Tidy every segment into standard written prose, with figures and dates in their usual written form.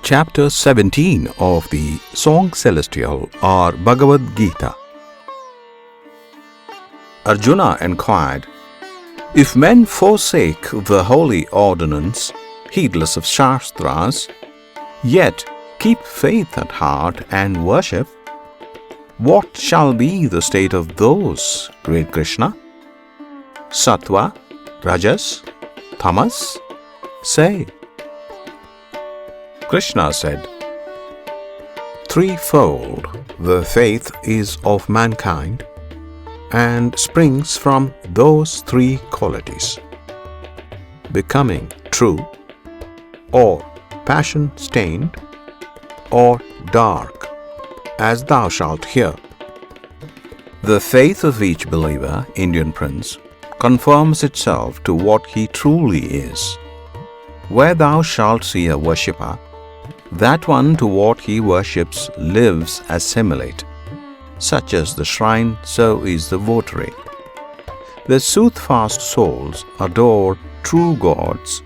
Chapter 17 of the Song Celestial or Bhagavad Gita. Arjuna inquired, if men forsake the holy ordinance, heedless of Shastras, yet keep faith at heart and worship, what shall be the state of those, great Krishna? Sattva, Rajas, Tamas? Say. Krishna said, threefold the faith is of mankind and springs from those three qualities: becoming true, or passion-stained, or dark, as thou shalt hear. The faith of each believer, Indian Prince, conforms itself to what he truly is. Where thou shalt see a worshipper, that one to what he worships lives assimilate. Such as the shrine, so is the votary. The soothfast souls adore true gods.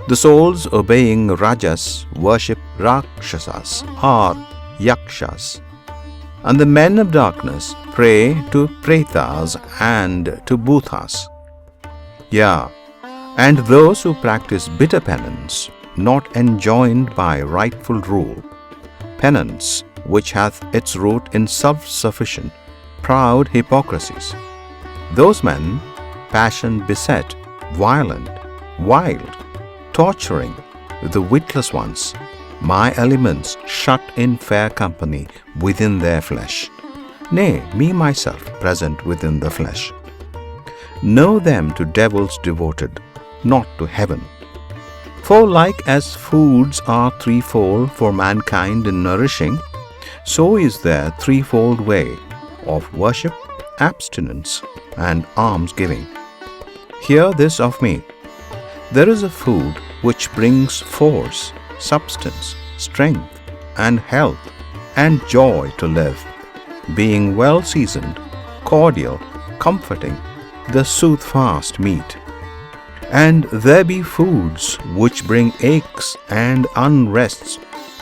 The souls obeying Rajas worship Rakshasas or Yakshas. And the men of darkness pray to Pretas and to Bhutas. Yeah, and those who practice bitter penance, not enjoined by rightful rule, penance which hath its root in self-sufficient, proud hypocrisies. Those men, passion beset, violent, wild, torturing the witless ones, my elements shut in fair company within their flesh, nay, me myself present within the flesh. Know them to devils devoted, not to heaven. For like as foods are threefold for mankind in nourishing, so is there threefold way of worship, abstinence, and almsgiving. Hear this of me. There is a food which brings force, substance, strength, and health, and joy to live, being well seasoned, cordial, comforting, the soothfast meat. And there be foods which bring aches and unrests,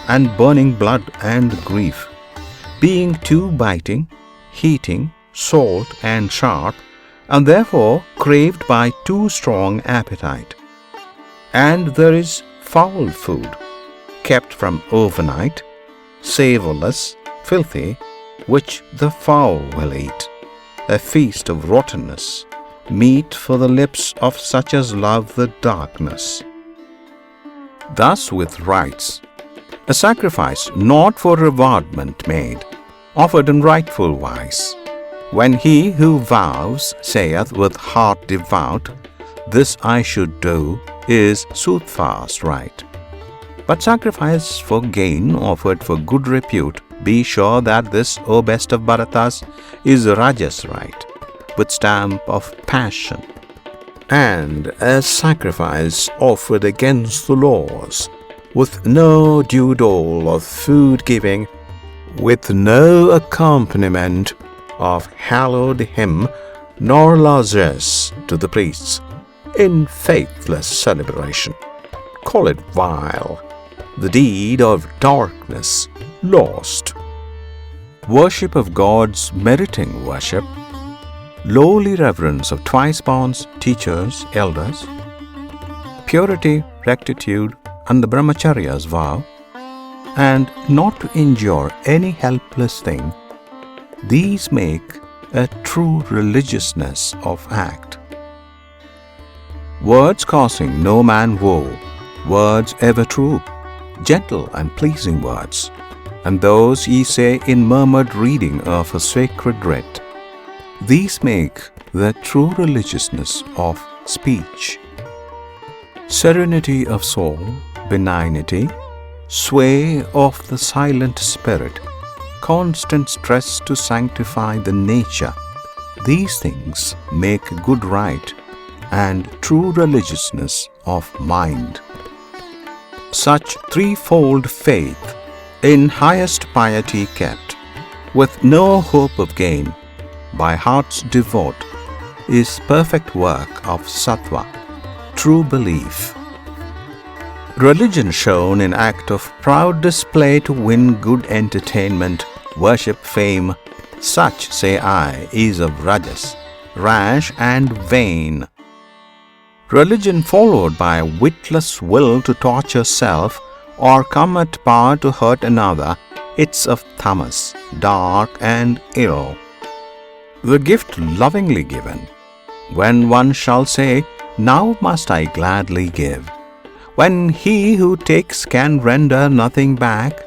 and burning blood and grief, being too biting, heating, salt and sharp, and therefore craved by too strong appetite. And there is foul food, kept from overnight, savourless, filthy, which the foul will eat, a feast of rottenness, meat for the lips of such as love the darkness. Thus with rites, a sacrifice not for rewardment made, offered in rightful wise, when he who vows saith with heart devout, this I should do, is soothfast right. But sacrifice for gain offered for good repute, be sure that this, O best of Bharatas, is Rajas right, with stamp of passion, and a sacrifice offered against the laws, with no due dole of food giving, with no accompaniment of hallowed hymn nor largesse to the priests, in faithless celebration. Call it vile, the deed of darkness, lost. Worship of gods meriting worship, lowly reverence of twice-borns, teachers, elders, purity, rectitude, and the brahmacharya's vow, and not to injure any helpless thing, these make a true religiousness of act. Words causing no man woe, words ever true, gentle and pleasing words, and those ye say in murmured reading of a sacred writ, these make the true religiousness of speech. Serenity of soul, benignity, sway of the silent spirit, constant stress to sanctify the nature, these things make good right and true religiousness of mind. Such threefold faith in highest piety kept, with no hope of gain, by hearts devote, is perfect work of Sattva, true belief. Religion shown in act of proud display to win good entertainment, worship, fame, such, say I, is of rajas, rash and vain. Religion followed by a witless will to torture self or come at power to hurt another, it's of tamas, dark and ill. The gift lovingly given, when one shall say, now must I gladly give. When he who takes can render nothing back,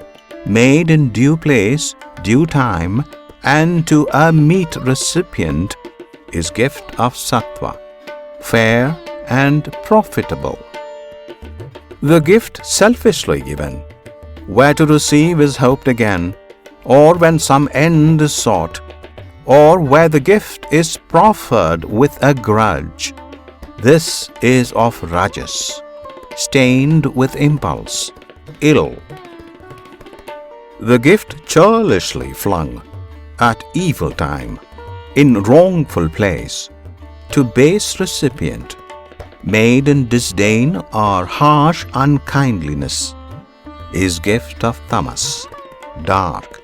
made in due place, due time, and to a meet recipient, is gift of sattva, fair and profitable. The gift selfishly given, where to receive is hoped again, or when some end is sought, or where the gift is proffered with a grudge, this is of rajas, stained with impulse, ill. The gift churlishly flung, at evil time, in wrongful place, to base recipient, made in disdain or harsh unkindliness, is gift of tamas, dark,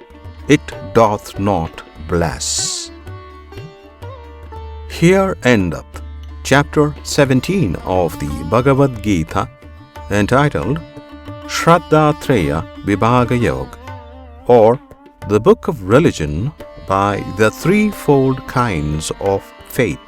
it doth not bless. Here endeth chapter 17 of the Bhagavad Gita, entitled Sraddha Traya Vibhaga Yoga, or the Book of Religion by the Threefold Kinds of Faith.